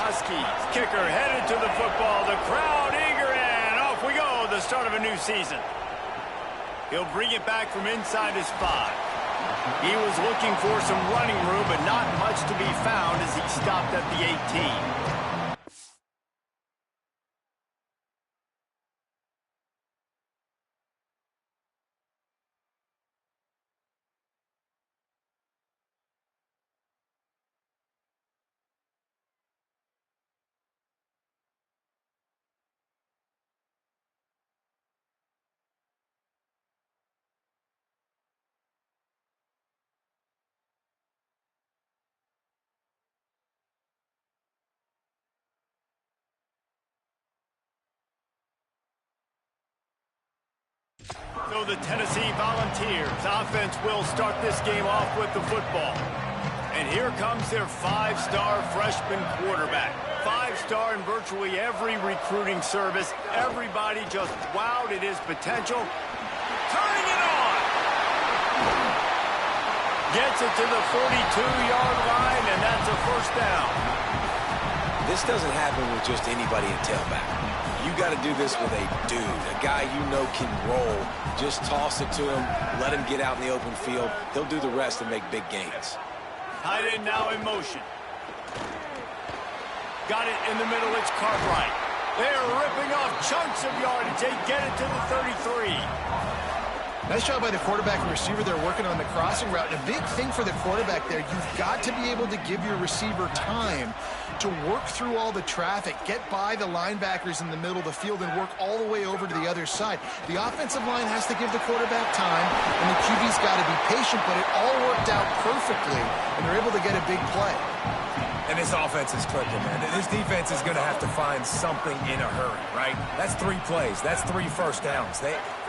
Huskies. Kicker headed to the football. The crowd eager, and off we go. The start of a new season. He'll bring it back from inside his 5. He was looking for some running room, but not much to be found as he stopped at the 18. So the Tennessee Volunteers offense will start this game off with the football. And here comes their 5-star freshman quarterback. 5-star in virtually every recruiting service. Everybody just wowed at his potential. Turning it on! Gets it to the 42-yard line, and that's a first down. This doesn't happen with just anybody at tailback. You got to do this with a dude, a guy you know can roll. Just toss it to him, let him get out in the open field. He'll do the rest and make big gains. Tight end now in motion. Got it in the middle, it's Cartwright. They're ripping off chunks of yardage. They get it to the 33. Nice job by the quarterback and receiver. They're working on the crossing route. And a big thing for the quarterback there, you've got to be able to give your receiver time to work through all the traffic, get by the linebackers in the middle of the field, and work all the way over to the other side. The offensive line has to give the quarterback time, and the QB's got to be patient, but it all worked out perfectly, and they're able to get a big play. And this offense is clicking, man. This defense is going to have to find something in a hurry, right? That's 3 plays. That's 3 first downs.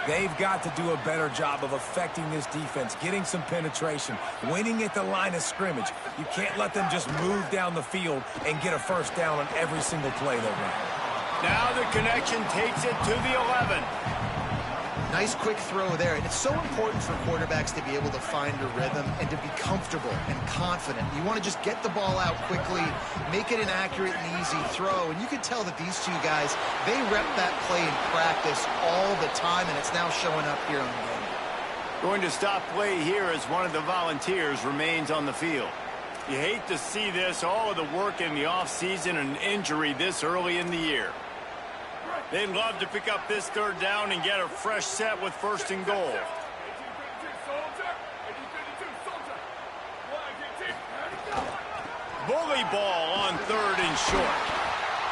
They've got to do a better job of affecting this defense, getting some penetration, winning at the line of scrimmage. You can't let them just move down the field and get a first down on every single play they run. Now the connection takes it to the 11. Nice quick throw there, and it's so important for quarterbacks to be able to find a rhythm and to be comfortable and confident. You want to just get the ball out quickly, make it an accurate and easy throw, and you can tell that these two guys, they rep that play in practice all the time, and it's now showing up here on the game. Going to stop play here as one of the Volunteers remains on the field. You hate to see this, all of the work in the offseason and injury this early in the year. They'd love to pick up this 3rd down and get a fresh set with 1st and goal. Bully ball on 3rd and short.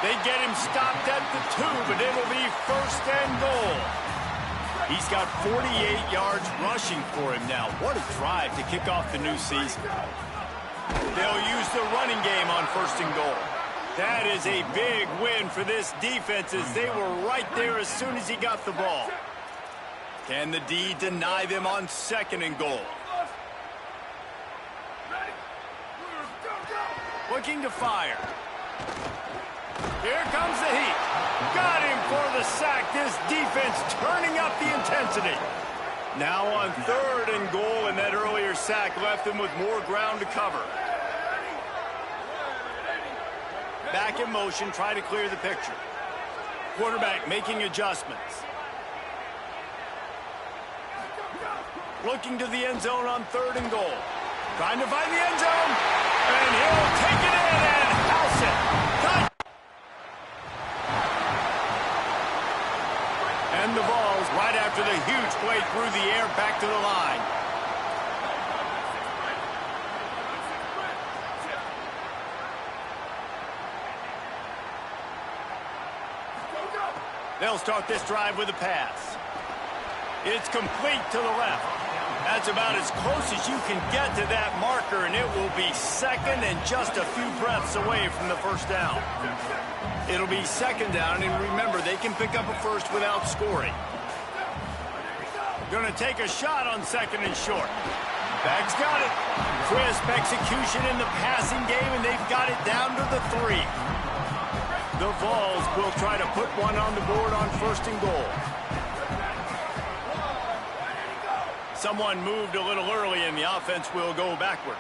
They get him stopped at the 2, but it'll be 1st and goal. He's got 48 yards rushing for him now. What a drive to kick off the new season. They'll use the running game on 1st and goal. That is a big win for this defense as they were right there as soon as he got the ball. Can the D deny them on 2nd and goal? Looking to fire. Here comes the heat. Got him for the sack. This defense turning up the intensity. Now on 3rd and goal, and that earlier sack left them with more ground to cover. Back in motion, try to clear the picture. Quarterback making adjustments. Looking to the end zone on 3rd and goal. Trying to find the end zone. And he'll take it in and house it. Cut. And the ball's right after the huge play through the air back to the line. They'll start this drive with a pass. It's complete to the left. That's about as close as you can get to that marker, and it will be 2nd and just a few breaths away from the 1st down. It'll be 2nd down, and remember, they can pick up a first without scoring. Going to take a shot on 2nd and short. Bag's got it. Crisp execution in the passing game, and they've got it down to the 3. The Vols will try to put one on the board on 1st and goal. Someone moved a little early, and the offense will go backward.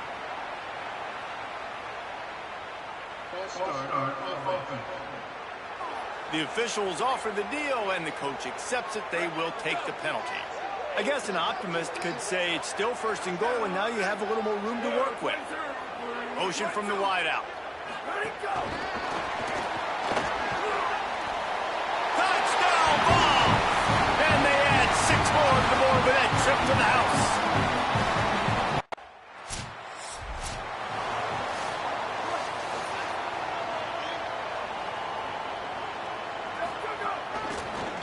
The officials offer the deal, and the coach accepts it. They will take the penalty. I guess an optimist could say it's still first and goal, and now you have a little more room to work with. Motion from the wideout. Touchdown ball! And they add 6 more to the board with that trip to the house.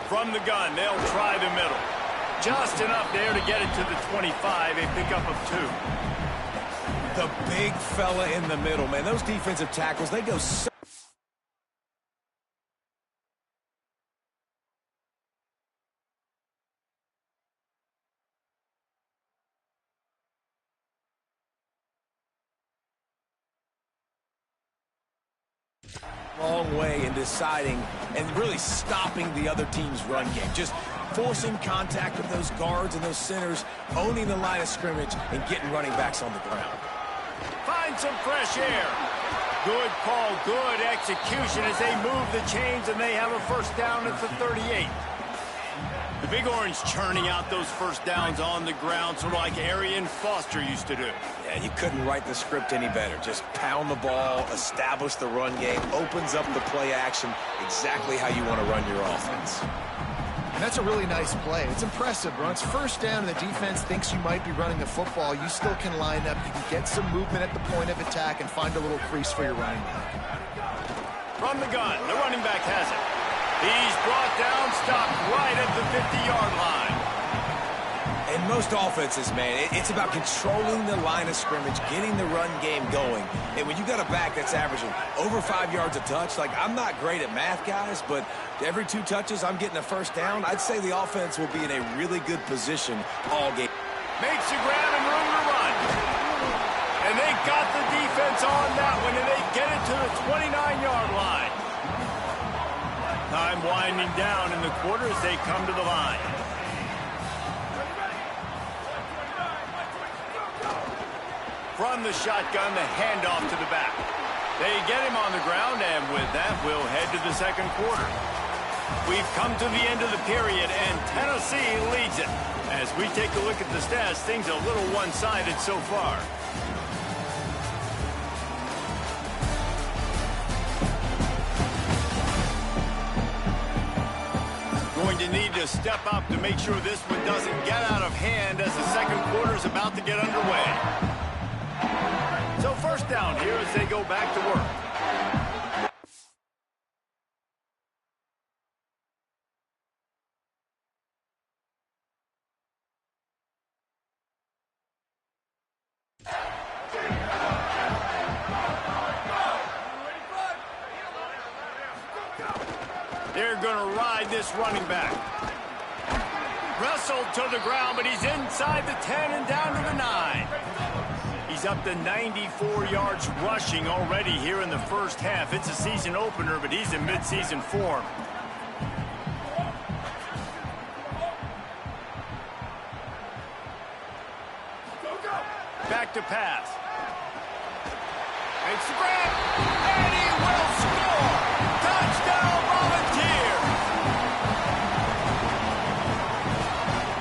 From the gun, they'll try the middle. Just enough there to get it to the 25, a pickup of 2. The big fella in the middle, man. Those defensive tackles, they go so... long way in deciding and really stopping the other team's run game. Just forcing contact with those guards and those centers, owning the line of scrimmage, and getting running backs on the ground. Find some fresh air. Good call, good execution as they move the chains, and they have a first down at the 38. The Big Orange churning out those first downs on the ground, sort of like Arian Foster used to do. Yeah, you couldn't write the script any better. Just pound the ball, establish the run game, opens up the play action, exactly how you want to run your offense. And that's a really nice play. It's impressive, bro. It's first down, and the defense thinks you might be running the football. You still can line up. You can get some movement at the point of attack and find a little crease for your running back. From the gun, the running back has it. He's brought down, stopped right at the 50-yard line. In most offenses, man, it's about controlling the line of scrimmage, getting the run game going. And when you got a back that's averaging over 5 yards a touch, like, I'm not great at math, guys, but every 2 touches I'm getting a first down, I'd say the offense will be in a really good position all game. Makes the grab and room to run. And they got the defense on that one, and they get it to the 29-yard line. Time winding down in the quarter as they come to the line. From the shotgun, the handoff to the back. They get him on the ground, and with that, we'll head to the second quarter. We've come to the end of the period, and Tennessee leads it. As we take a look at the stats, things are a little one-sided so far. Going to need to step up to make sure this one doesn't get out of hand as the second quarter is about to get underway. So first down here as they go back to work. They're going to ride this running back. Wrestled to the ground, but he's inside the 10 and down to the 9. He's up to 94 yards rushing already here in the first half. It's a season opener, but he's in midseason form. Back to pass. Makes the grab, and he will score! Touchdown, Volunteers!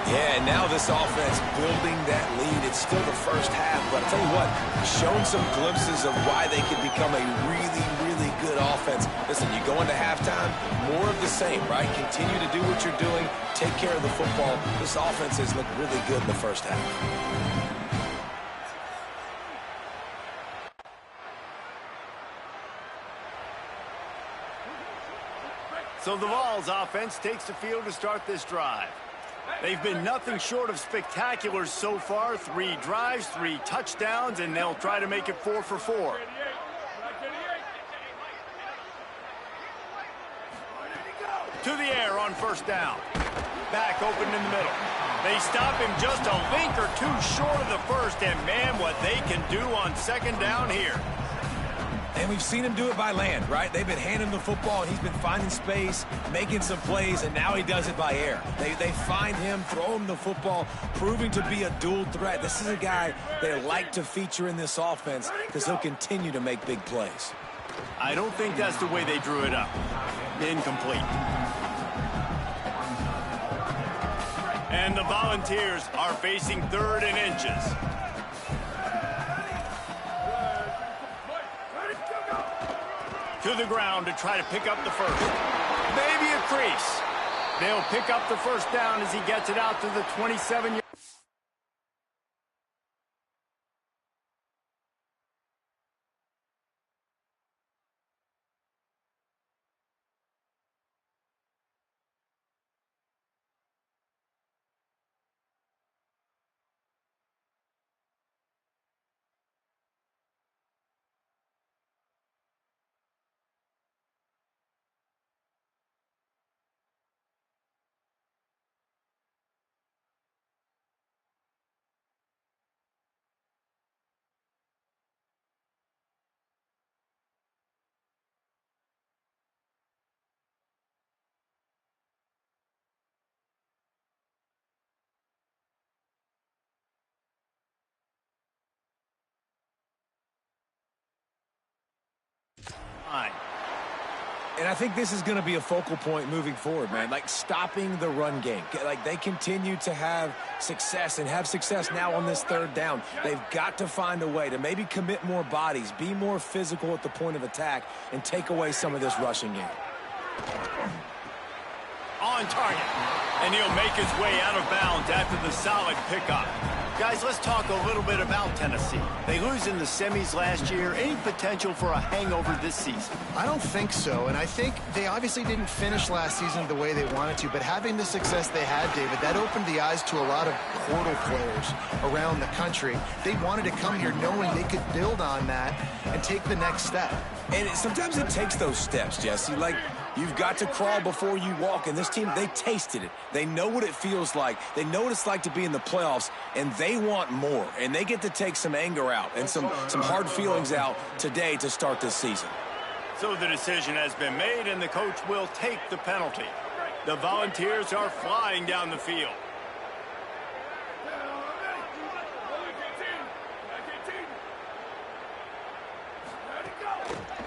Yeah, and now this offense building that lead. It's still the first half, but I'll tell you what, showing some glimpses of why they can become a really, really good offense. Listen, you go into halftime, more of the same, right? Continue to do what you're doing, take care of the football. This offense has looked really good in the first half. So the Vols offense takes the field to start this drive. They've been nothing short of spectacular so far. 3 drives, 3 touchdowns, and they'll try to make it 4 for 4. To the air on first down. Back open in the middle. They stop him just a link or 2 short of the first, and man, what they can do on second down here. And we've seen him do it by land, right? They've been handing the football, and he's been finding space, making some plays, and now he does it by air. They find him, throw him the football, proving to be a dual threat. This is a guy they like to feature in this offense because he'll continue to make big plays. I don't think that's the way they drew it up. Incomplete. And the Volunteers are facing 3rd and inches. To the ground to try to pick up the first. Maybe a crease. They'll pick up the first down as he gets it out to the 27-yard. And I think this is going to be a focal point moving forward, man. Like, stopping the run game. Like, they continue to have success and have success now on this 3rd down. They've got to find a way to maybe commit more bodies, be more physical at the point of attack, and take away some of this rushing game. On target. And he'll make his way out of bounds after the solid pickup. Guys, let's talk a little bit about Tennessee. They lose in the semis last year. Any potential for a hangover this season? I don't think so, and I think they obviously didn't finish last season the way they wanted to, but having the success they had, David, that opened the eyes to a lot of portal players around the country. They wanted to come here knowing they could build on that and take the next step. And sometimes it takes those steps, Jesse. Like, you've got to crawl before you walk, and this team, they tasted it. They know what it feels like. They know what it's like to be in the playoffs, and they want more. And they get to take some anger out and some hard feelings out today to start this season. So the decision has been made, and the coach will take the penalty. The Volunteers are flying down the field.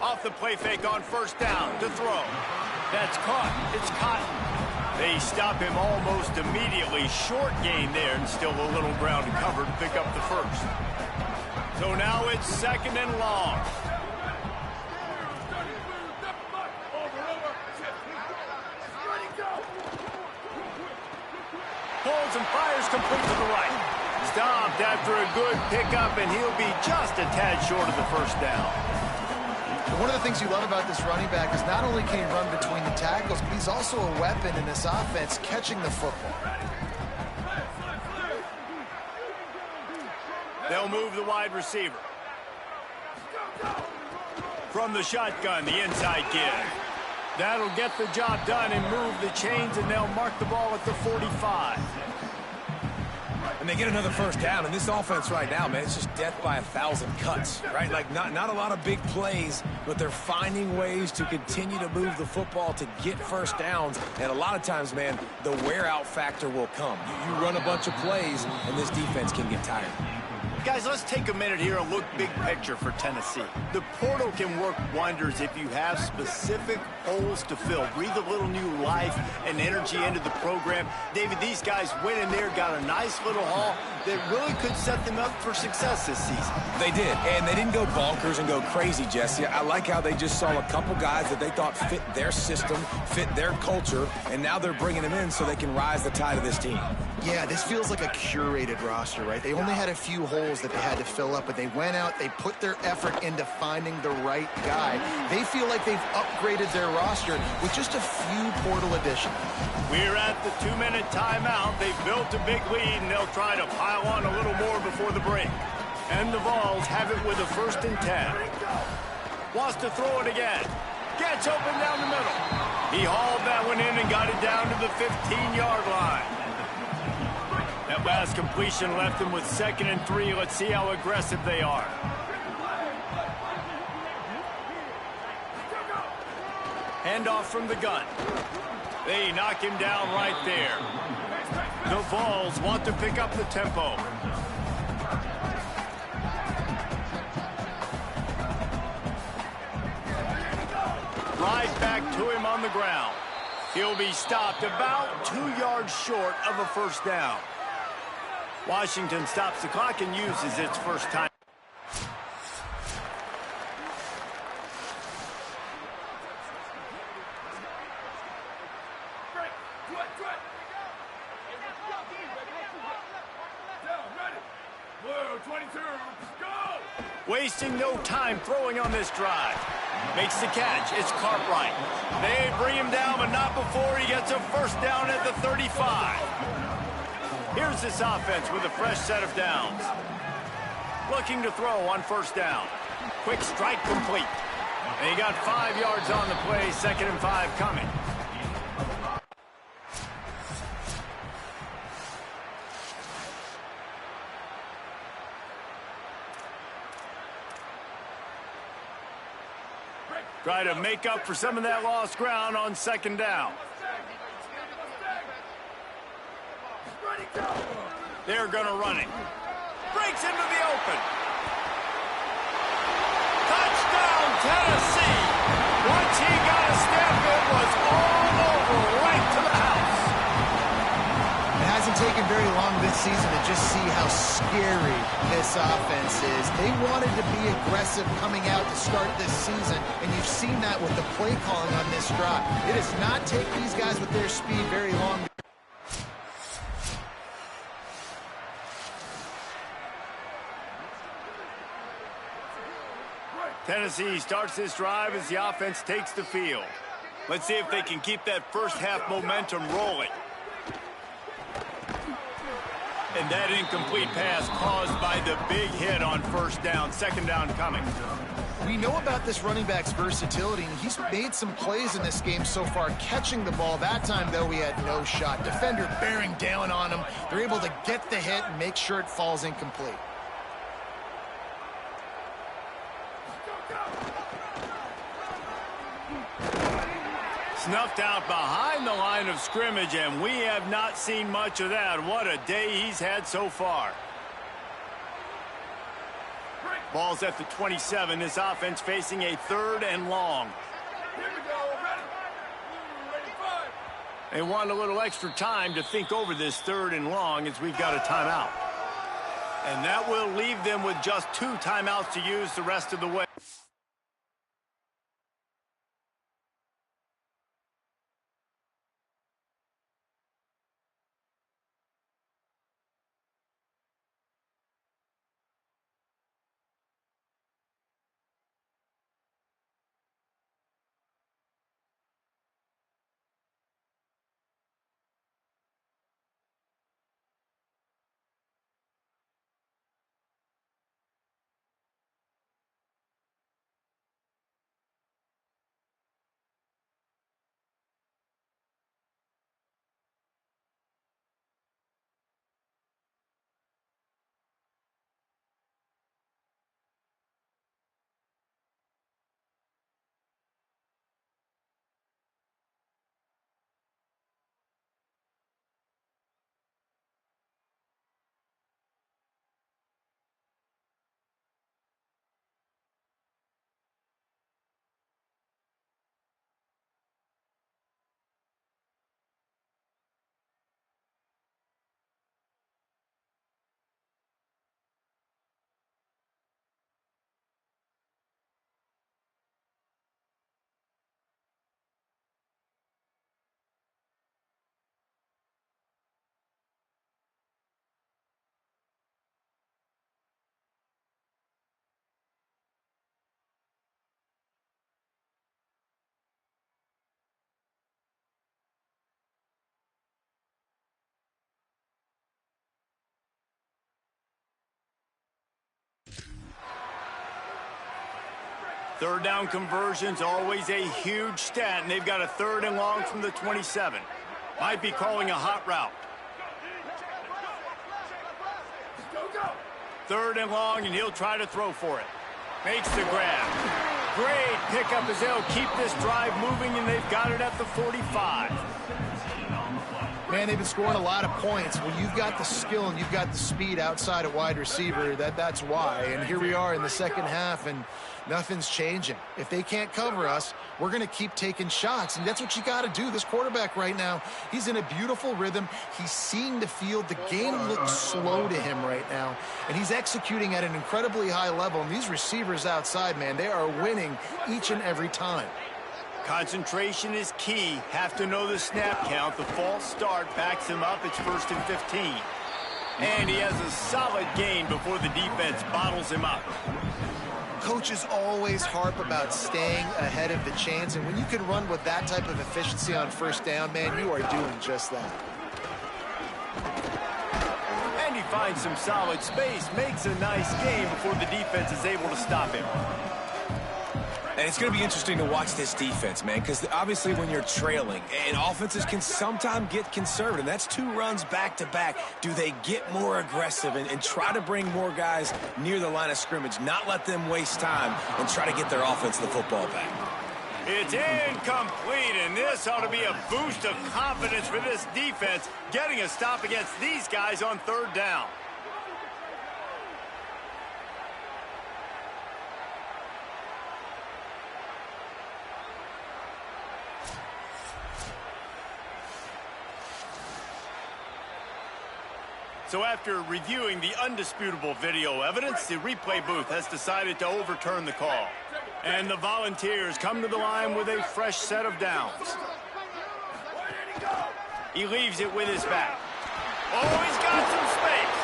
Off the play fake on first down to throw. That's caught. It's Cotton. They stop him almost immediately. Short gain there and still a little ground to cover to pick up the first. So now it's 2nd and long. Pulls and fires complete to the right. Stopped after a good pickup, and he'll be just a tad short of the first down. One of the things you love about this running back is not only can he run between the tackles, but he's also a weapon in this offense catching the football. They'll move the wide receiver. From the shotgun, the inside give. That'll get the job done and move the chains, and they'll mark the ball at the 45. And they get another first down, and this offense right now, man, it's just death by 1,000 cuts, right? Like, not a lot of big plays, but they're finding ways to continue to move the football to get first downs, and a lot of times, man, the wear-out factor will come. You run a bunch of plays, and this defense can get tired. Guys, let's take a minute here and look big picture for Tennessee. The portal can work wonders if you have specific holes to fill. Breathe a little new life and energy into the program. David, these guys went in there, got a nice little haul that really could set them up for success this season. They did, and they didn't go bonkers and go crazy, Jesse. I like how they just saw a couple guys that they thought fit their system, fit their culture, and now they're bringing them in so they can rise the tide of this team. Yeah, this feels like a curated roster, right? They only had a few holes that they had to fill up, but they went out, they put their effort into finding the right guy. They feel like they've upgraded their roster with just a few portal additions. We're at the 2-minute timeout. They've built a big lead, and they'll try to pile on a little more before the break. And the Vols have it with a 1st and 10. Wants to throw it again. Gets open down the middle. He hauled that one in and got it down to the 15-yard line. That last completion left them with 2nd and 3. Let's see how aggressive they are. Handoff from the gun. They knock him down right there. The Vols want to pick up the tempo. to him on the ground. He'll be stopped about 2 yards short of a first down. Washington stops the clock and uses its first time. Wasting no time throwing on this drive. Makes the catch. It's Cartwright. They bring him down, but not before he gets a first down at the 35. Here's this offense with a fresh set of downs. Looking to throw on first down. Quick strike complete. And he got 5 yards on the play. 2nd and 5 coming. Try to make up for some of that lost ground on 2nd down. They're going to run it. Breaks into the open. Touchdown, Tennessee. Once he got a step, it was all over, right to the house. It hasn't taken very long this season to just see how scary this offense is. They wanted to be aggressive coming out to start this season, and you've seen that with the play calling on this drive. It does not take these guys with their speed very long. Tennessee starts this drive as the offense takes the field. Let's see if they can keep that first half momentum rolling. And that incomplete pass caused by the big hit on first down. 2nd down coming. We know about this running back's versatility, and he's made some plays in this game so far, catching the ball. That time, though, he had no shot. Defender bearing down on him. They're able to get the hit and make sure it falls incomplete. Snuffed out behind the line of scrimmage, and we have not seen much of that. What a day he's had so far. Ball's at the 27. This offense facing a 3rd and long. They want a little extra time to think over this 3rd and long as we've got a timeout. And that will leave them with just 2 timeouts to use the rest of the way. Third down conversions, always a huge stat, and they've got a 3rd and long from the 27. Might be calling a hot route. 3rd and long, and he'll try to throw for it. Makes the grab. Great pickup as they'll keep this drive moving, and they've got it at the 45. Man, they've been scoring a lot of points. When you've got the skill and you've got the speed outside at wide receiver, that's why. And here we are in the second half, and nothing's changing. If they can't cover us, we're going to keep taking shots, and that's what you got to do. This quarterback right now, he's in a beautiful rhythm. He's seeing the field. The game looks slow to him right now, and he's executing at an incredibly high level. And these receivers outside, man, they are winning each and every time. Concentration is key. Have to know the snap count. The false start backs him up. It's 1st and 15. And he has a solid gain before the defense bottles him up. Coaches always harp about staying ahead of the chains, and when you can run with that type of efficiency on first down, man, you are doing just that. And he finds some solid space, makes a nice gain before the defense is able to stop him. And it's going to be interesting to watch this defense, man, because obviously when you're trailing, and offenses can sometimes get conservative. That's 2 runs back-to-back. Do they get more aggressive and try to bring more guys near the line of scrimmage, not let them waste time, and try to get their offense the football back? It's incomplete, and this ought to be a boost of confidence for this defense, getting a stop against these guys on 3rd down. So after reviewing the undisputable video evidence, the replay booth has decided to overturn the call. And the Volunteers come to the line with a fresh set of downs. He leaves it with his back. Oh, he's got some space.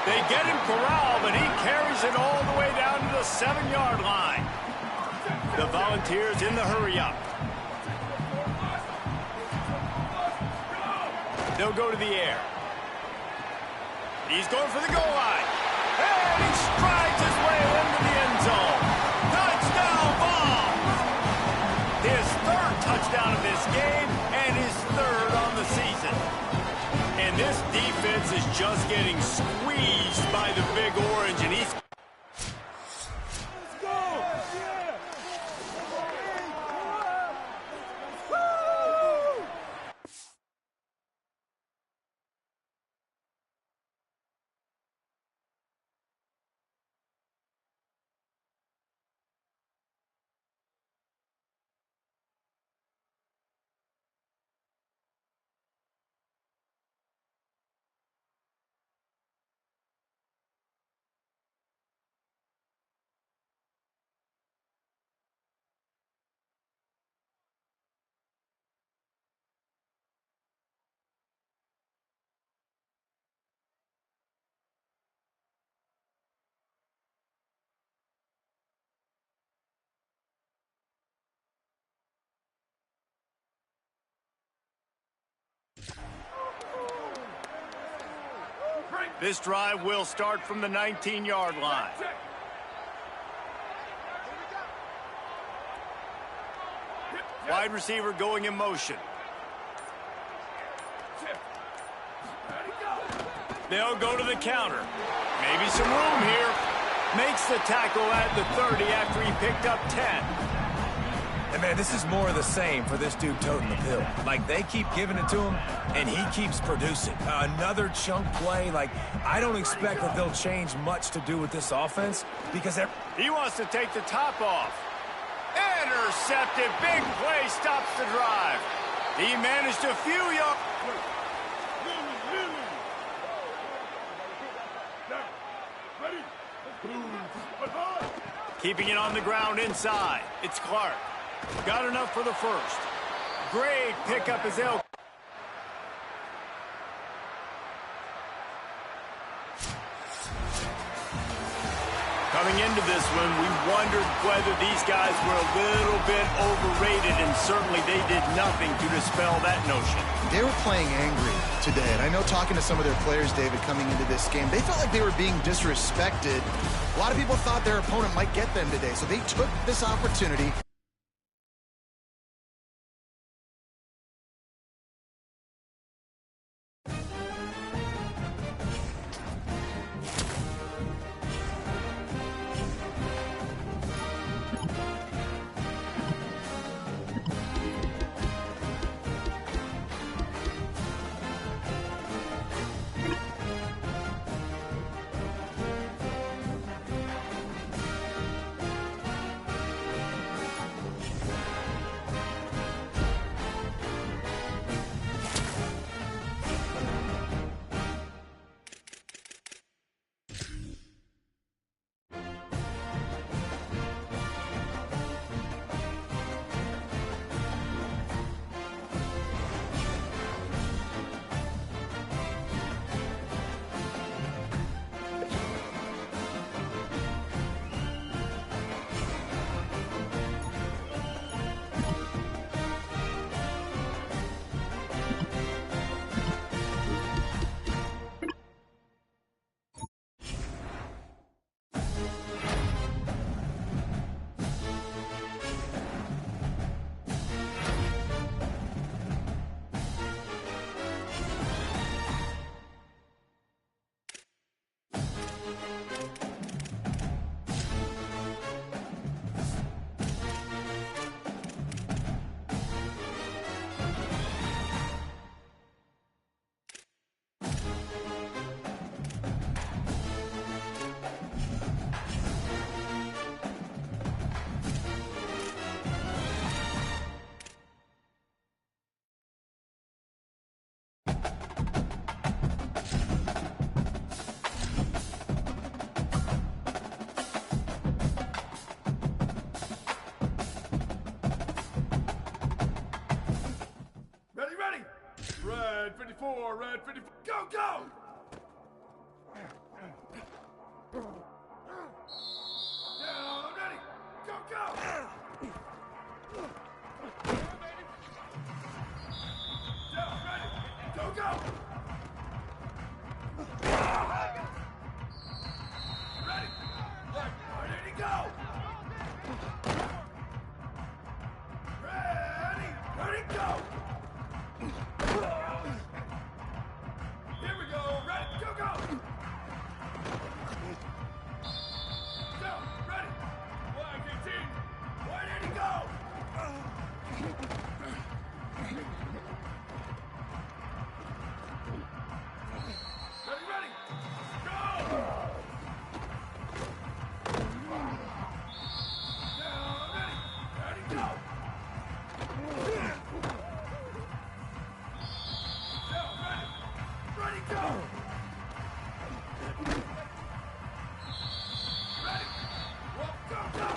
They get him corralled, but he carries it all the way down to the 7-yard line. The Volunteers in the hurry-up. They'll go to the air. He's going for the goal line. And he strides his way into the end zone. Touchdown ball! His 3rd touchdown of this game and his 3rd on the season. And this defense is just getting squeezed by the Big Orange, and he's... This drive will start from the 19-yard line. Wide receiver going in motion. They'll go to the counter. Maybe some room here. Makes the tackle at the 30 after he picked up 10. And, man, this is more of the same for this dude toting the pill. Like, they keep giving it to him, and he keeps producing. Another chunk play. Like, I don't expect that they'll change much to do with this offense because he wants to take the top off. Intercepted. Big play stops the drive. He managed a few yards. Keeping it on the ground inside. It's Clark. Got enough for the 1st. Great pickup as they'll... Coming into this one, we wondered whether these guys were a little bit overrated, and certainly they did nothing to dispel that notion. They were playing angry today, and I know talking to some of their players, David, coming into this game, they felt like they were being disrespected. A lot of people thought their opponent might get them today, so they took this opportunity. 54, red 54. Go, go! Down, ready. Go, go! Down, ready. Go, go! Ready. Right, ready to go! Ready, ready, go! Here we go, ready, go, go! Down, ready, 118, ready to go! Ready, ready, go! Down, ready, ready, go! Down, ready, ready, go! Ready, well, go, go!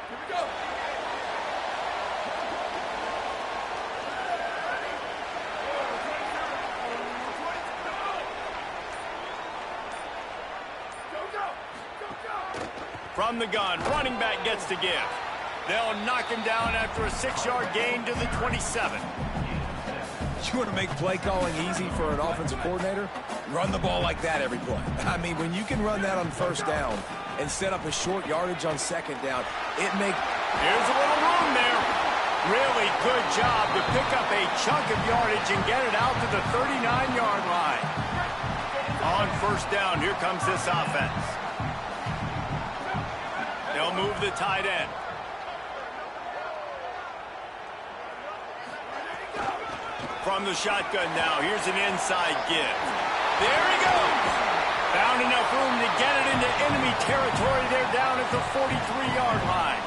Here we go. From the gun, running back gets to give. They'll knock him down after a 6-yard gain to the 27. You want to make play calling easy for an offensive coordinator? Run the ball like that every play. I mean, when you can run that on first down and set up a short yardage on second down, it makes... Here's a little room there. Really good job to pick up a chunk of yardage and get it out to the 39-yard line. On first down, here comes this offense. They'll move the tight end. From the shotgun now, here's an inside give. There he goes. Found enough room to get it into enemy territory. They're down at the 43-yard line.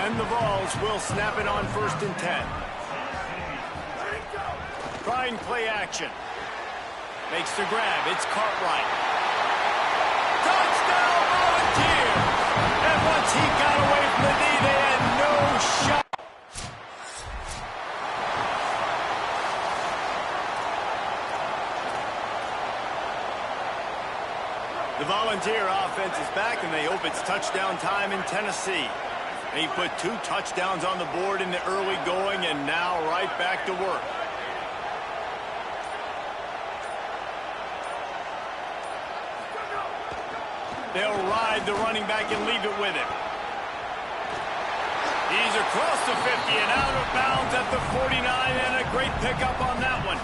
And the Vols will snap it on 1st and 10. Trying play action. Makes the grab. It's Cartwright. Touchdown, Volunteers! And once he got away from the knee, they had no shot. The Volunteer offense is back, and they hope it's touchdown time in Tennessee. They put 2 touchdowns on the board in the early going, and now right back to work. They'll ride the running back and leave it with him. He's across the 50 and out of bounds at the 49, and a great pickup on that one.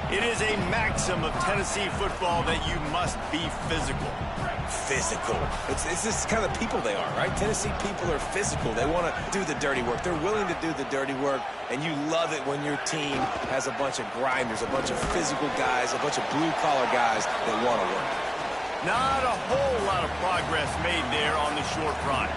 It is a maxim of Tennessee football that you must be physical. Physical. It's just kind of people they are, right? Tennessee people are physical. They want to do the dirty work. They're willing to do the dirty work, and you love it when your team has a bunch of grinders, a bunch of physical guys, a bunch of blue-collar guys that want to work. Not a whole lot of progress made there on the short run.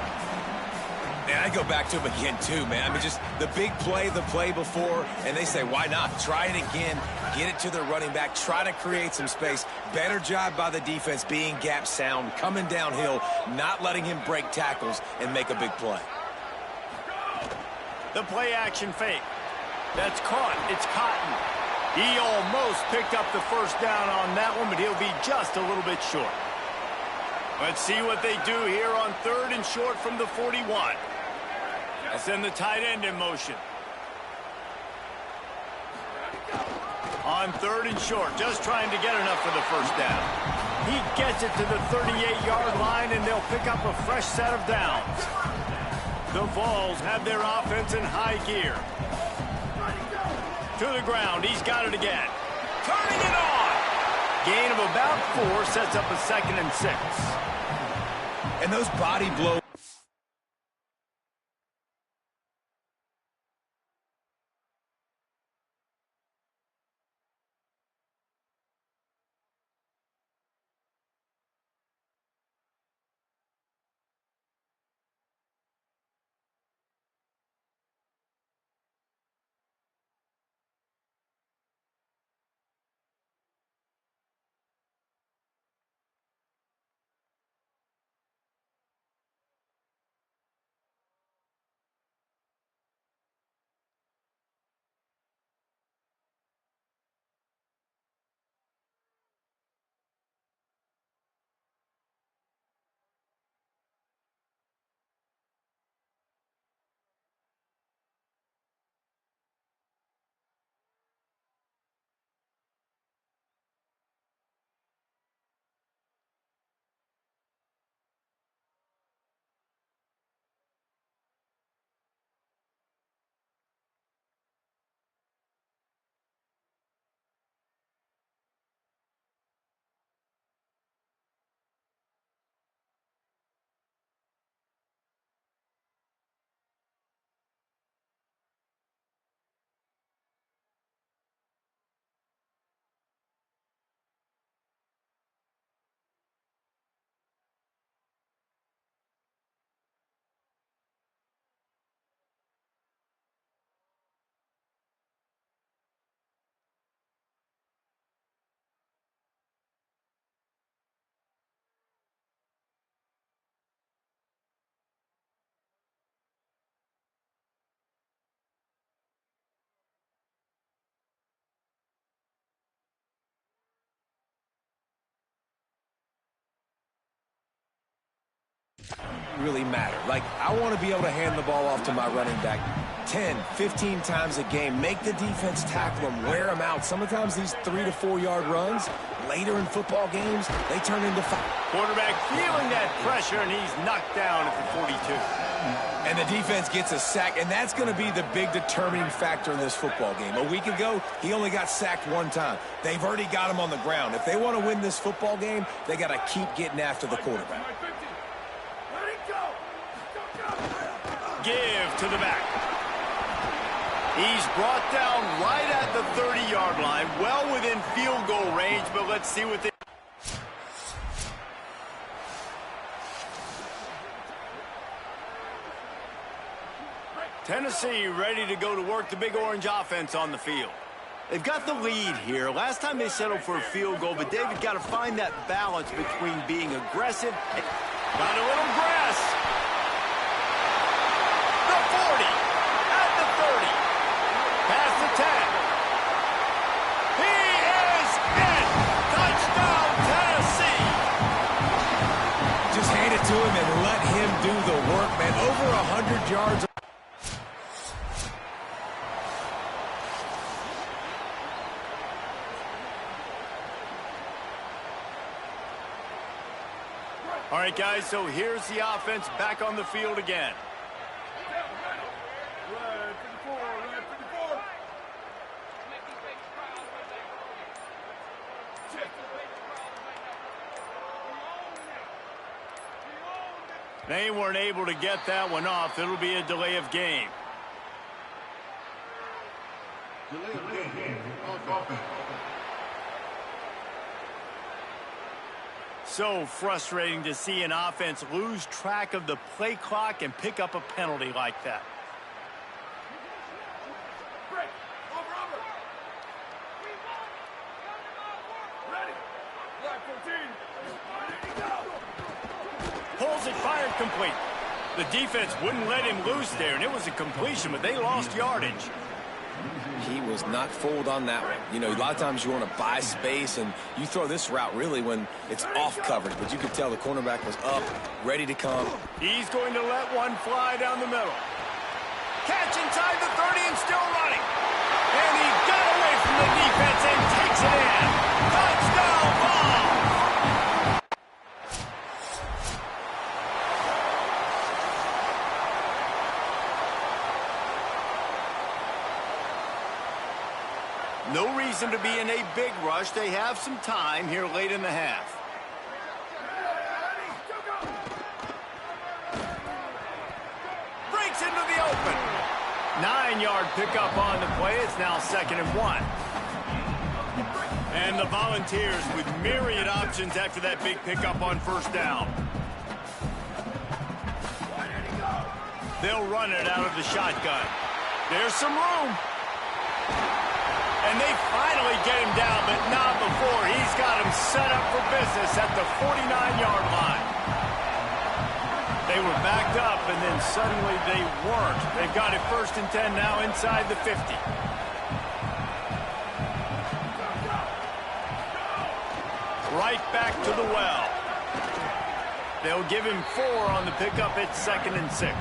Man, I go back to him again, too, man. I mean, just the big play, the play before, and they say, why not? Try it again, get it to the running back, try to create some space. Better job by the defense being gap sound, coming downhill, not letting him break tackles and make a big play. The play action fake. That's caught. It's Cotton. He almost picked up the first down on that one, but he'll be just a little bit short. Let's see what they do here on 3rd and short from the 41. They send the tight end in motion. On 3rd and short, just trying to get enough for the first down. He gets it to the 38-yard line, and they'll pick up a fresh set of downs. The Vols have their offense in high gear. To the ground, he's got it again. Turning it on! Gain of about 4 sets up a 2nd and 6. And those body blows. really matter. Like, I want to be able to hand the ball off to my running back 10, 15 times a game. Make the defense tackle them, wear them out. Sometimes these 3 to 4 yard runs, later in football games, they turn into 5. Quarterback feeling that pressure, and he's knocked down at the 42. And the defense gets a sack, and that's going to be the big determining factor in this football game. A week ago, he only got sacked 1 time. They've already got him on the ground. If they want to win this football game, they got to keep getting after the quarterback. Give to the back. He's brought down right at the 30-yard line, well within field goal range, but let's see what they... Tennessee ready to go to work the Big Orange offense on the field. They've got the lead here. Last time they settled for a field goal, but David got to find that balance between being aggressive and... Got a little grass. The 40. At the 30. Past the 10. He is in. Touchdown, Tennessee. Just hand it to him and let him do the work, man. Over 100 yards. All right, guys, so here's the offense back on the field again. They weren't able to get that one off. It'll be a delay of game. So frustrating to see an offense lose track of the play clock and pick up a penalty like that. Pulls it, fired, complete. The defense wouldn't let him loose there, and it was a completion, but they lost yardage. He was not fooled on that one. You know, a lot of times you want to buy space, and you throw this route really when it's off coverage. But you could tell the cornerback was up, ready to come. He's going to let one fly down the middle. Catch inside the 30 and still running. And he got away from the defense and takes it in. Touchdown ball. No reason to be in a big rush. They have some time here late in the half. Breaks into the open. 9-yard pickup on the play. It's now 2nd and 1. And the Volunteers with myriad options after that big pickup on 1st down. They'll run it out of the shotgun. There's some room. And they finally get him down, but not before. He's got him set up for business at the 49-yard line. They were backed up, and then suddenly they weren't. They've got it 1st and 10 now inside the 50. Right back to the well. They'll give him 4 on the pickup at 2nd and 6.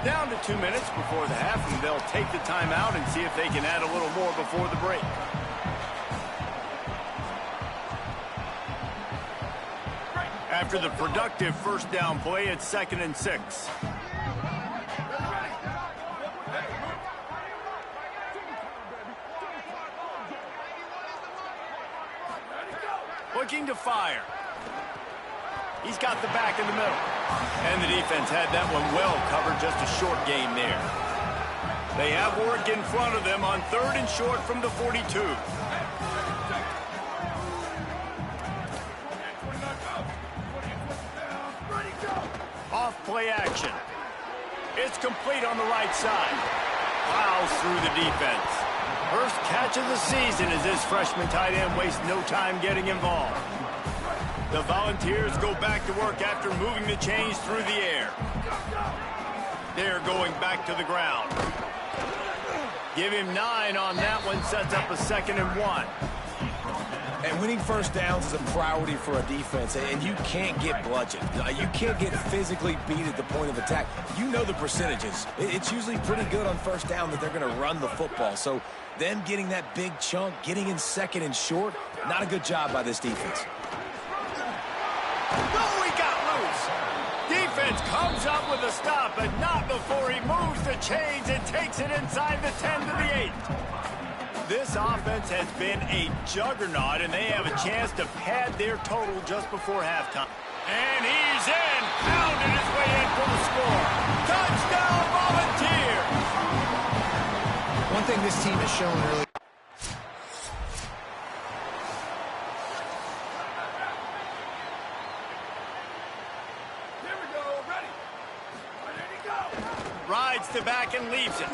Down to 2 minutes before the half, and they'll take the timeout and see if they can add a little more before the break. After the productive 1st down play, it's 2nd and 6. Looking to fire. He's got the back in the middle. And the defense had that one well covered, just a short gain there. They have work in front of them on 3rd and short from the 42. Off play action. It's complete on the right side. Plows through the defense. First catch of the season as this freshman tight end wastes no time getting involved. The Volunteers go back to work after moving the chains through the air. They're going back to the ground. Give him 9 on that one, sets up a 2nd and 1. And winning first downs is a priority for a defense, and you can't get bludgeoned. You can't get physically beat at the point of attack. You know the percentages. It's usually pretty good on first down that they're going to run the football. So them getting that big chunk, getting in second and short, not a good job by this defense. Oh, he got loose. Defense comes up with a stop, but not before he moves the chains and takes it inside the 10 to the 8. This offense has been a juggernaut, and they have a chance to pad their total just before halftime. And he's in, pounding his way in for the score. Touchdown, Volunteers! One thing this team has shown early. Here we go. Ready. Ready to go. Rides to back and leaves it.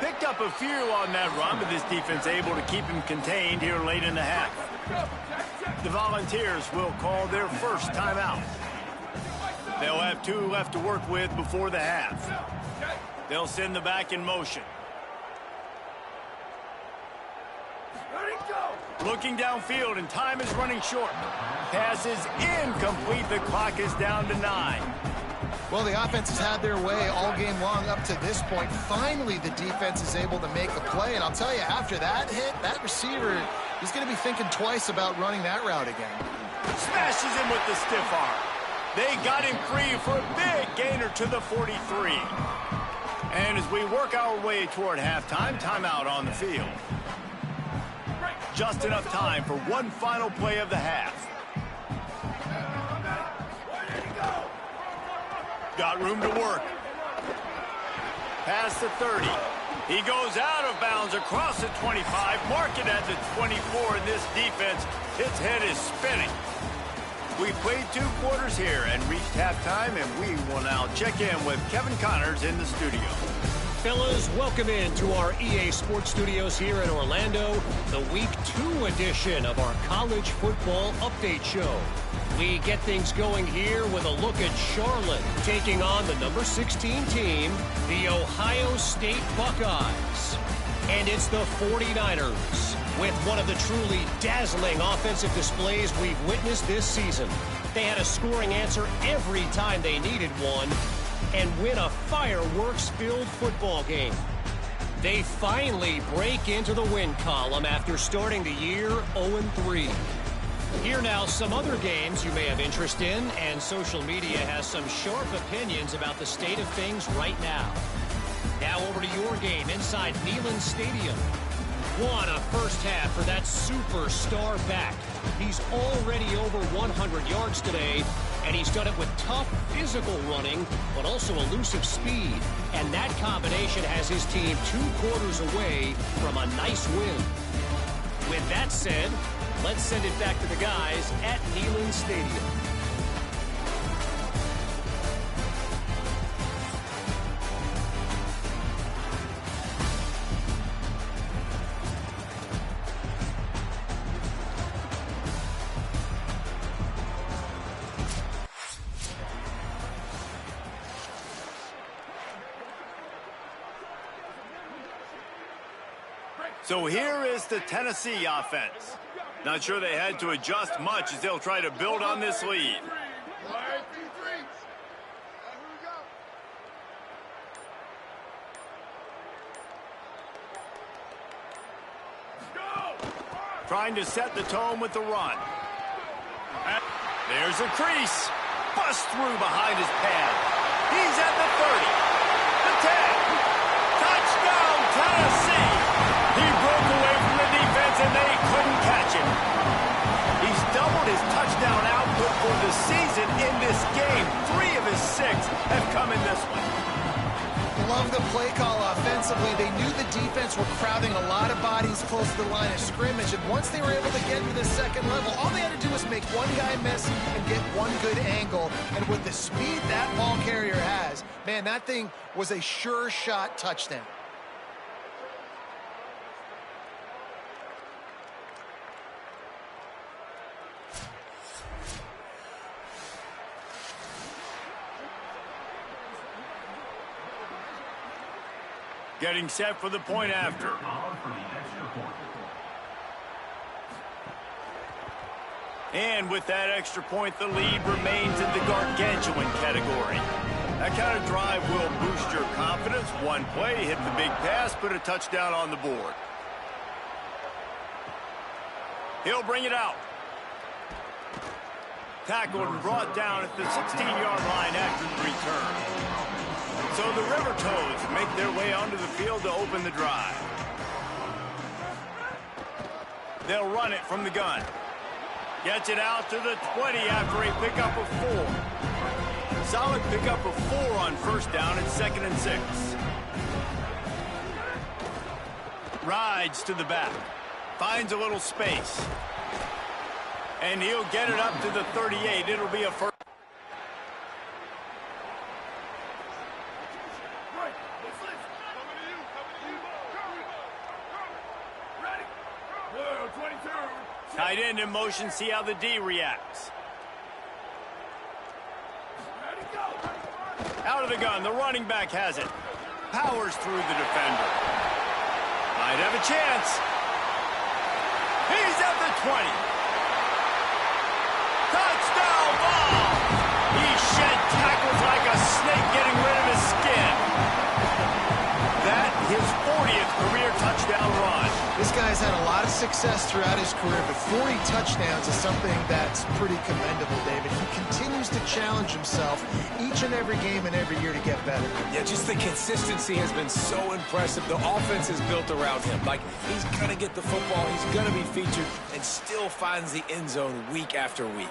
Picked up a few on that run, but this defense able to keep him contained here late in the half. The Volunteers will call their first timeout. They'll have 2 left to work with before the half. They'll send the back in motion. Ready to go. Looking downfield, and time is running short. Pass is incomplete. The clock is down to 9. Well, the offense has had their way all game long up to this point. Finally, the defense is able to make a play. And I'll tell you, after that hit, that receiver, he's going to be thinking twice about running that route again. Smashes him with the stiff arm. They got him free for a big gainer to the 43. And as we work our way toward halftime, timeout on the field. Just enough time for one final play of the half. Got room to work. Past the 30. He goes out of bounds across the 25. Mark it at the 24. And this defense, its head is spinning. We played 2 quarters here and reached halftime, and we will now check in with Kevin Connors in the studio. Fellas, welcome in to our EA Sports Studios here in Orlando, the Week 2 edition of our College Football Update Show. We get things going here with a look at Charlotte taking on the number 16 team, the Ohio State Buckeyes. And it's the 49ers with one of the truly dazzling offensive displays we've witnessed this season. They had a scoring answer every time they needed one and win a fireworks-filled football game. They finally break into the win column after starting the year 0-3. Here now, some other games you may have interest in, and social media has some sharp opinions about the state of things right now. Now over to your game inside Neyland Stadium. What a first half for that superstar back. He's already over 100 yards today, and he's done it with tough physical running, but also elusive speed. And that combination has his team 2 quarters away from a nice win. With that said, let's send it back to the guys at Neyland Stadium. So here is the Tennessee offense. Not sure they had to adjust much as they'll try to build on this lead. Trying to set the tone with the run. There's a crease. Bust through behind his pad. He's at the 30. The 10. Touchdown, Tennessee. He broke away from the defense and they couldn't catch him. He's doubled his touchdown output for the season in this game. 3 of his 6 have come in this one. Love the play call offensively. They knew the defense were crowding a lot of bodies close to the line of scrimmage, and once they were able to get to the second level, all they had to do was make one guy miss and get one good angle. And with the speed that ball carrier has, man, that thing was a sure shot touchdown. Getting set for the point after. And with that extra point, the lead remains in the gargantuan category. That kind of drive will boost your confidence. One play, hit the big pass, put a touchdown on the board. He'll bring it out. Tackled and brought down at the 16-yard line after the return. So the River Toads make their way onto the field to open the drive. They'll run it from the gun. Gets it out to the 20 after a pickup of 4. Solid pickup of 4 on first down and 2nd and 6. Rides to the back. Finds a little space. And he'll get it up to the 38. It'll be a first. Tight end in motion, see how the D reacts. Out of the gun, the running back has it. Powers through the defender. Might have a chance. He's at the 20. Touchdown ball! He shed tackles like a snake getting rid of his skin. That his 40th career touchdown run. This guy's had a lot of success throughout his career, but 40 touchdowns is something that's pretty commendable, David. He continues to challenge himself each and every game and every year to get better. Yeah, just the consistency has been so impressive. The offense is built around him. Like, he's going to get the football, he's going to be featured, and still finds the end zone week after week.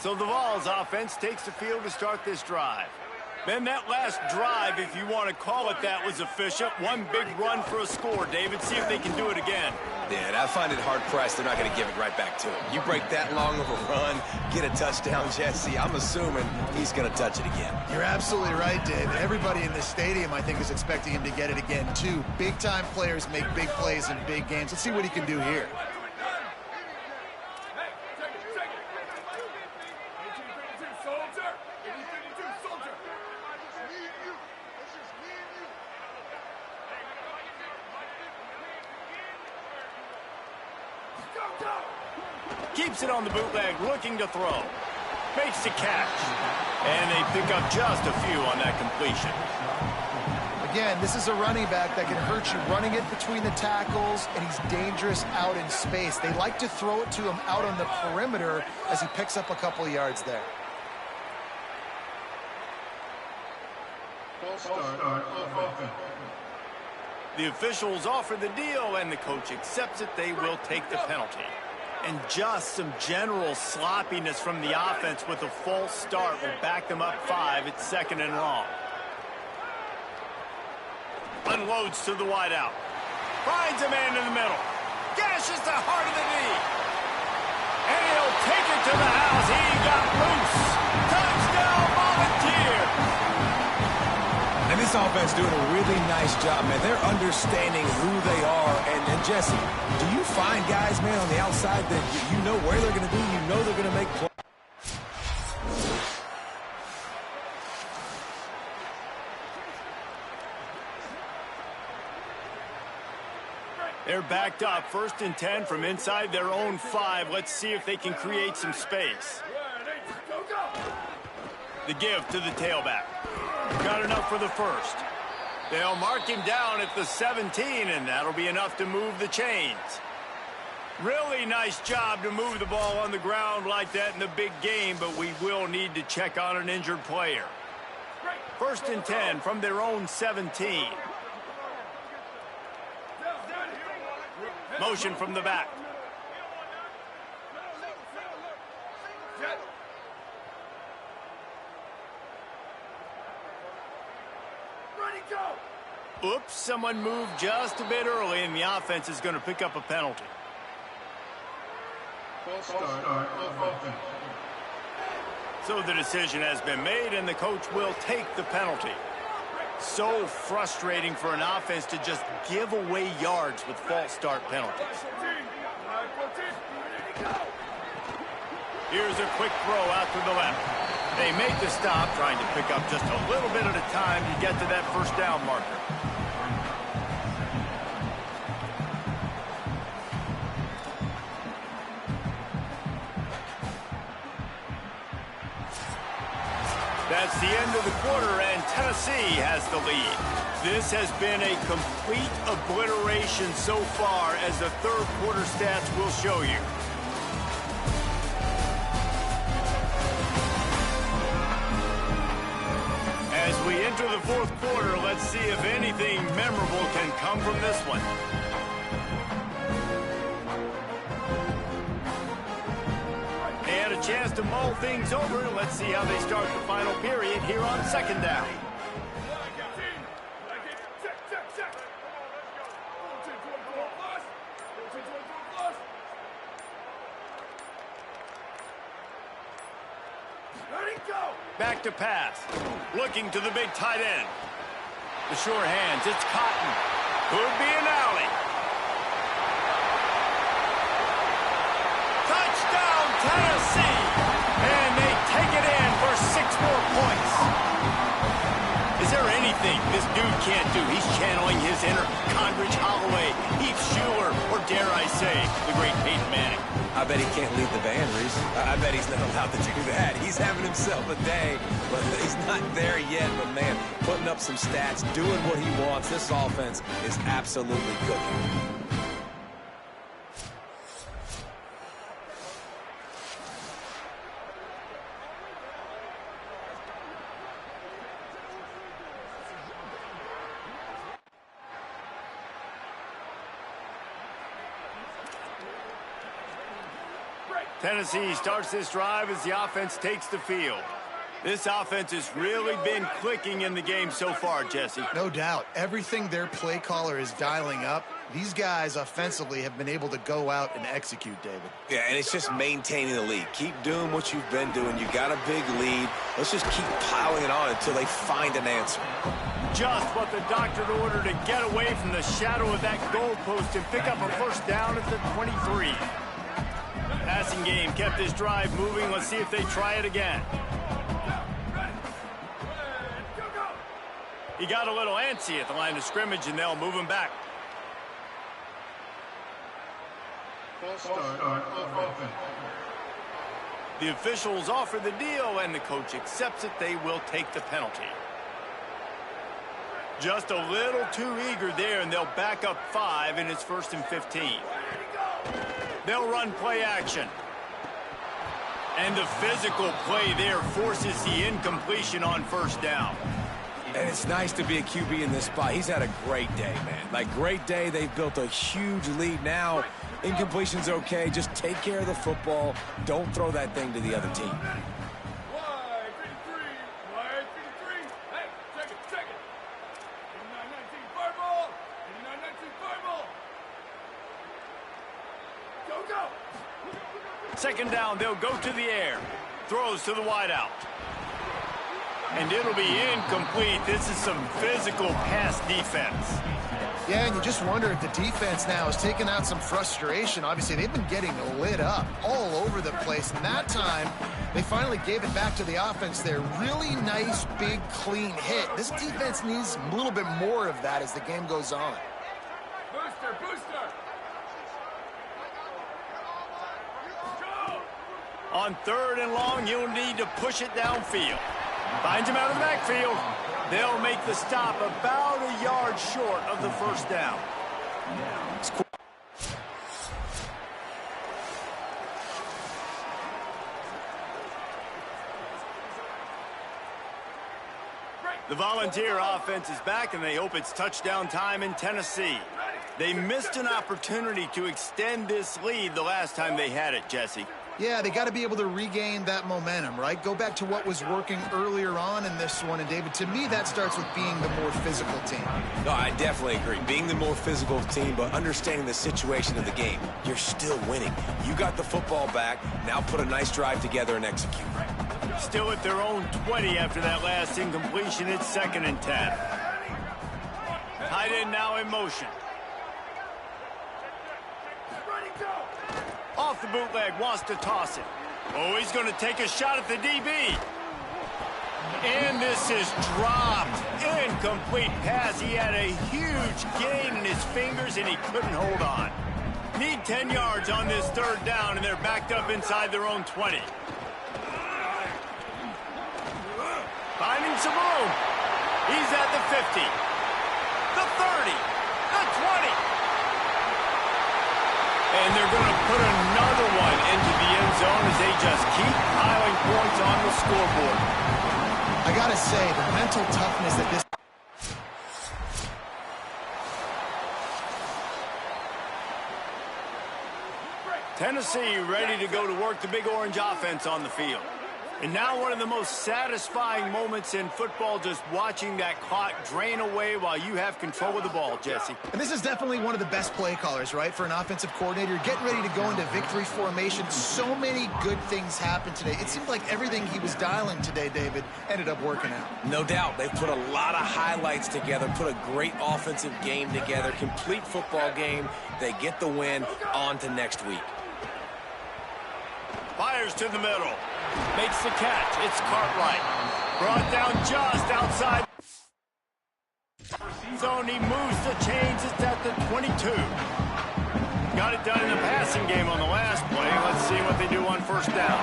So the Vols offense takes the field to start this drive. Then that last drive, if you want to call it that, was efficient. One big run for a score, David. See if they can do it again. Yeah, I find it hard-pressed. They're not going to give it right back to him. You break that long of a run, get a touchdown, Jesse, I'm assuming he's going to touch it again. You're absolutely right, David. Everybody in this stadium, I think, is expecting him to get it again, too. Big-time players make big plays in big games. Let's see what he can do here. Keeps it on the bootleg, looking to throw. Makes the catch. And they pick up just a few on that completion. Again, this is a running back that can hurt you running it between the tackles, and he's dangerous out in space. They like to throw it to him out on the perimeter as he picks up a couple of yards there. The officials offer the deal, and the coach accepts it. They will take the penalty. And just some general sloppiness from the offense with a false start will back them up 5. It's 2nd and long. Unloads to the wideout. Finds a man in the middle. Gashes the heart of the knee. And he'll take it to the house. He got loose. Touchdown, Volunteers. And this offense doing a really nice job, man. They're understanding who they are. And Jesse, do you find guys, man, on the outside that you know where they're going to be, you know they're going to make plays? They're backed up, 1st and 10 from inside their own 5. Let's see if they can create some space. The give to the tailback. Got enough for the 1st. They'll mark him down at the 17, and that'll be enough to move the chains. Really nice job to move the ball on the ground like that in the big game, but we will need to check on an injured player. 1st and 10 from their own 17. Motion from the back. Oops, someone moved just a bit early, and the offense is going to pick up a penalty. So the decision has been made, and the coach will take the penalty. So frustrating for an offense to just give away yards with false start penalties. Here's a quick throw out to the left. They make the stop, trying to pick up just a little bit at a time to get to that 1st down marker. That's the end of the quarter, and Tennessee has the lead. This has been a complete obliteration so far, as the 3rd quarter stats will show you. As we enter the 4th quarter, let's see if anything memorable can come from this one. They had a chance to mull things over. Let's see how they start the final period here on 2nd down. Back to pass. Looking to the big tight end. The sure hands. It's Cotton. Could be an alley. Touchdown, Tennessee! And they take it in for 6 more points. Is there anything this dude can't do? He's channeling his inner Condridge Holloway, Heath Schuler, or dare I say, the great Peyton Manning. I bet he can't lead the band, Reese. I bet he's not allowed to do that. He's having himself a day, but he's not there yet. But, man, putting up some stats, doing what he wants. This offense is absolutely cooking. Tennessee starts this drive as the offense takes the field. This offense has really been clicking in the game so far, Jesse. No doubt. Everything their play caller is dialing up, these guys offensively have been able to go out and execute, David. Yeah, and it's just maintaining the lead. Keep doing what you've been doing. You got a big lead. Let's just keep piling it on until they find an answer. Just what the doctor ordered to get away from the shadow of that goalpost and pick up a 1st down at the 23. Passing game kept this drive moving. Let's see if they try it again. He got a little antsy at the line of scrimmage, and they'll move him back. The officials offer the deal, and the coach accepts it. They will take the penalty. Just a little too eager there, and they'll back up 5, and it's 1st and 15. They'll run play action. And the physical play there forces the incompletion on 1st down. And it's nice to be a QB in this spot. He's had a great day, man. Like, great day. They've built a huge lead now. Incompletion's okay. Just take care of the football. Don't throw that thing to the other team. Second down, they'll go to the air. Throws to the wideout. And it'll be incomplete. This is some physical pass defense. Yeah, and you just wonder if the defense now has taken out some frustration. Obviously, they've been getting lit up all over the place. And that time, they finally gave it back to the offense there. Really nice, big, clean hit. This defense needs a little bit more of that as the game goes on. Booster, booster! On 3rd and long, you'll need to push it downfield. Finds him out of the backfield. They'll make the stop about a yard short of the first down. The Volunteer offense is back, and they hope it's touchdown time in Tennessee. They missed an opportunity to extend this lead the last time they had it, Jesse. Yeah, they got to be able to regain that momentum, right? Go back to what was working earlier on in this one. And, David, to me, that starts with being the more physical team. No, I definitely agree. Being the more physical team, but understanding the situation of the game. You're still winning. You got the football back. Now put a nice drive together and execute. Still at their own 20 after that last incompletion. It's 2nd and 10. Tight end now in motion. Off the bootleg, wants to toss it. Oh, he's going to take a shot at the DB. And this is dropped. Incomplete pass. He had a huge gain in his fingers, and he couldn't hold on. Need 10 yards on this 3rd down, and they're backed up inside their own 20. Finding some room. He's at the 50, the 30, the 20. And they're going to put another one into the end zone as they just keep piling points on the scoreboard. I got to say, the mental toughness that this... Tennessee ready to go to work the Big Orange offense on the field. And now one of the most satisfying moments in football, just watching that clock drain away while you have control of the ball, Jesse. And this is definitely one of the best play callers, right, for an offensive coordinator. Getting ready to go into victory formation. So many good things happened today. It seemed like everything he was dialing today, David, ended up working out. No doubt. They've put a lot of highlights together, put a great offensive game together, complete football game. They get the win. On to next week. Fires to the middle. Makes the catch. It's Cartwright. Brought down just outside zone. He moves the chains. It's at the 22. Got it done in the passing game on the last play. Let's see what they do on 1st down.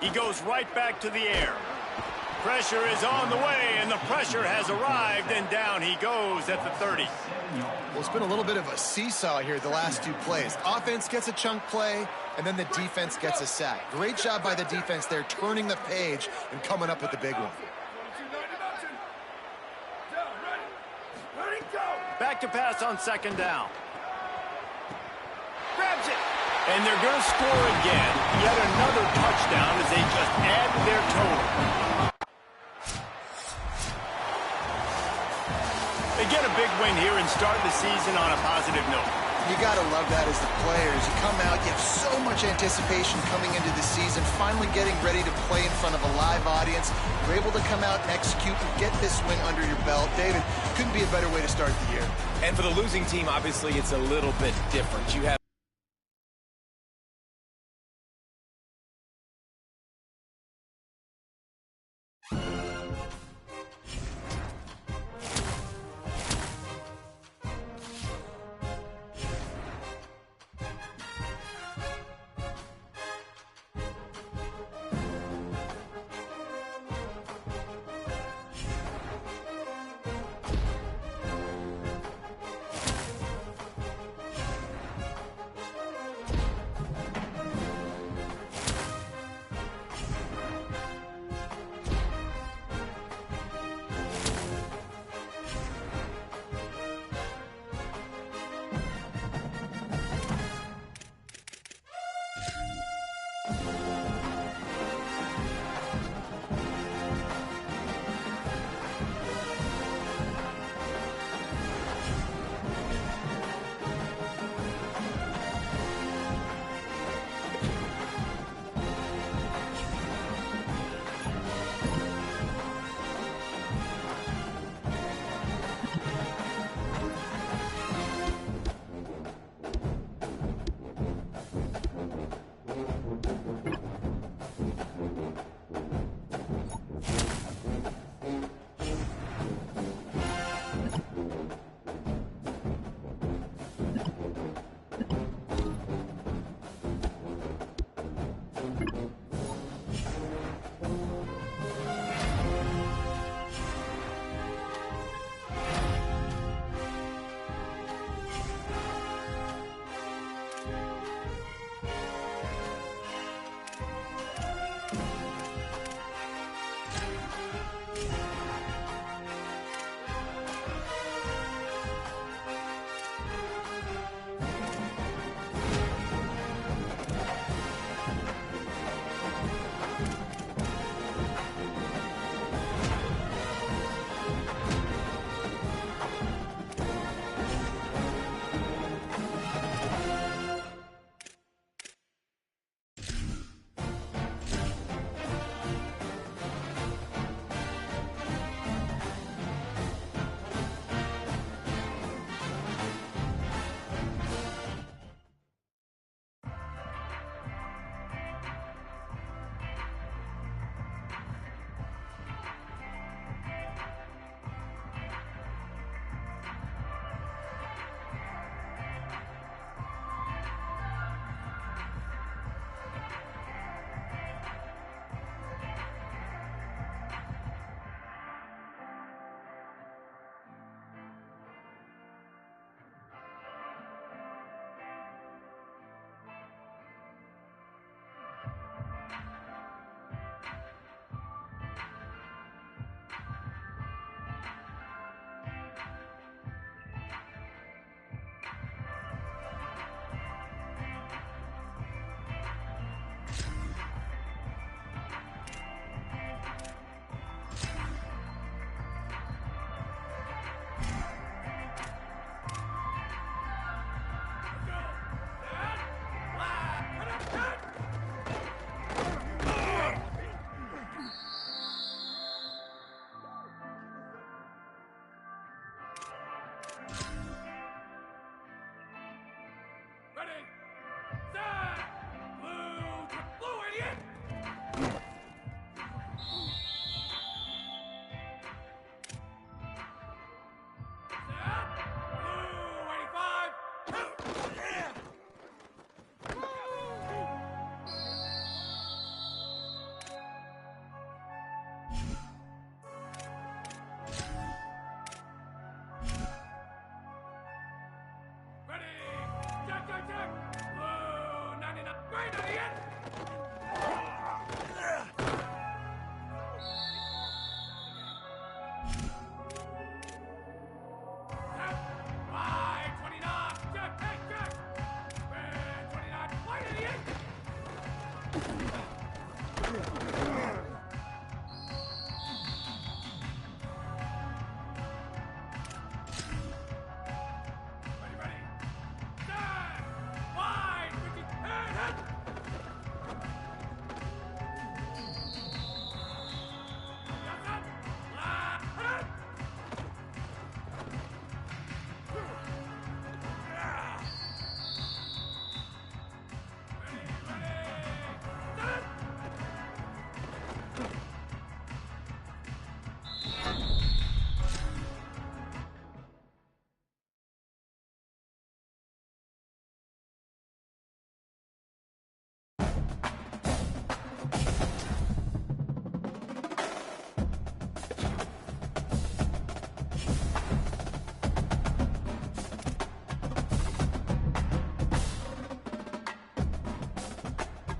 He goes right back to the air. Pressure is on the way, and the pressure has arrived, and down he goes at the 30. Well, it's been a little bit of a seesaw here the last 2 plays. Offense gets a chunk play, and then the defense gets a sack. Great job by the defense there, turning the page and coming up with the big one. Back to pass on 2nd down. Grabs it. And they're going to score again. Yet another touchdown as they just add to their total. They get a big win here and start the season on a positive note. You got to love that as the players. You come out, you have so much anticipation coming into the season, finally getting ready to play in front of a live audience. You're able to come out and execute and get this win under your belt. David, couldn't be a better way to start the year. And for the losing team, obviously, it's a little bit different. You have